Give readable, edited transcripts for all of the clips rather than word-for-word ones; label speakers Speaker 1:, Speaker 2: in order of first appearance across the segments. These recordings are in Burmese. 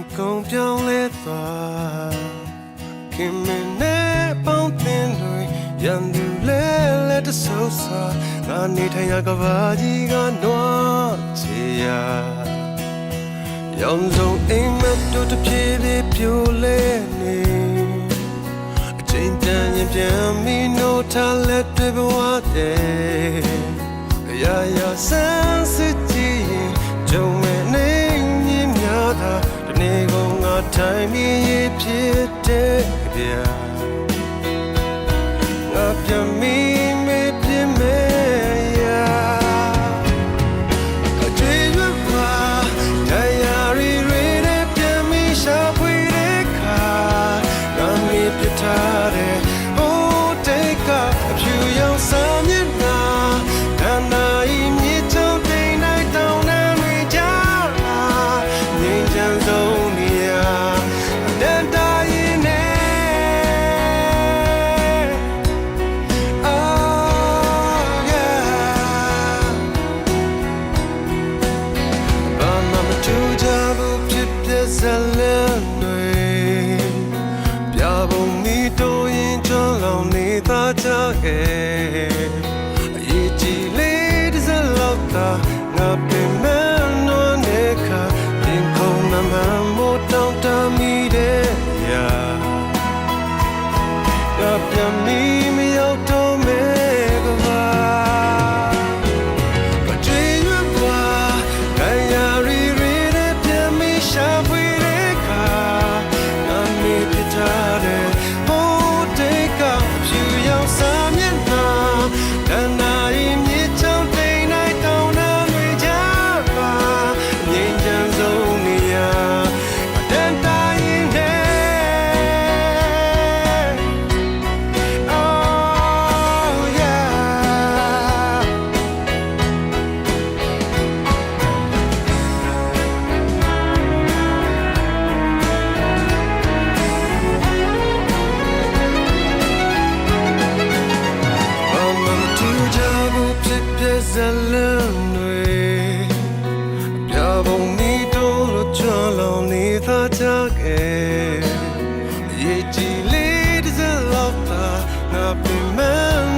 Speaker 1: ရင်ကုန်ပြောင်းလဲသွားခင်မင်းနဲ့ပေါင်းတင်တွေရန်သူလဲလက်တဆိုးစွာငါနေထိုင်ရကဘာကြီးကနွားချေရာရောင်စုံအိမ်မက်တို့တစ်ပြေးပြေးပြိုလဲနေအချိန်တန်ရင်ပြန်ပြီးနိုးထားလက်တွေဘဝတဲ့ရာရာဆန်းစစ်ကြည့်ရင်ကြုံမဲ့နေမြင်များတာဒီနေ့ကငါထိုင်ပြီးရဖြစ်တဲ့ဗျာငါပြန်မိမေးပြမဲရာအကျေရွက်ပါတရားရီတွေနဲ့ပြန်ပြီးရှာဖွေတဲ့ခါငါမေးပြထားတဲ့ဟိုတိတ်ကအဖြူရောင်စာမျက်နှာဒါနာဤမြစ်ချုံတိမ်နိုင်တောင်းနှံတွေကြားလာငြိမ်းချမ်းဆုံးနေရာတန်တာရင်နဲ့ဇလန်တွေပြဘုံမီတိုးရင်ကြောင်းလောင်နေသားကြခဲ့အရေးကြီးလေးတစ်စက်လောက်သာငါပြင်မနွမ်းနေခါရင်ခုန်နမမို့တောင်းတမိတဲ့ရာငါပြန်မီမရောက်တော့မဲကဘာဇလန်တွေပြဘုံမီတိုးလို့ချလောင်နေသားကြခဲ့အရေးကြီးလေးတစ်စက်လောက်သာငါပြင်မ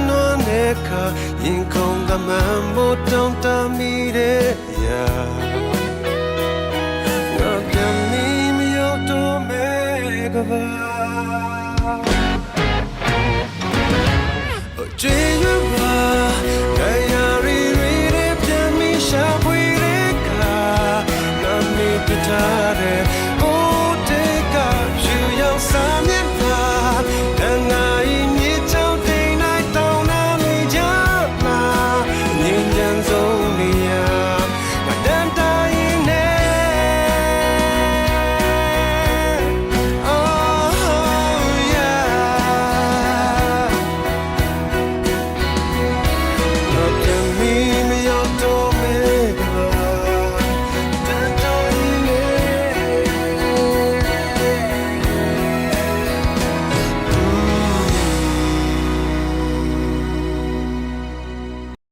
Speaker 1: နွမ်းနေခါရင်ခုန်ကမန်မို့တောင်းတမိတဲ့ရာငါပြန်မီမရောက်တော့မဲကဘာ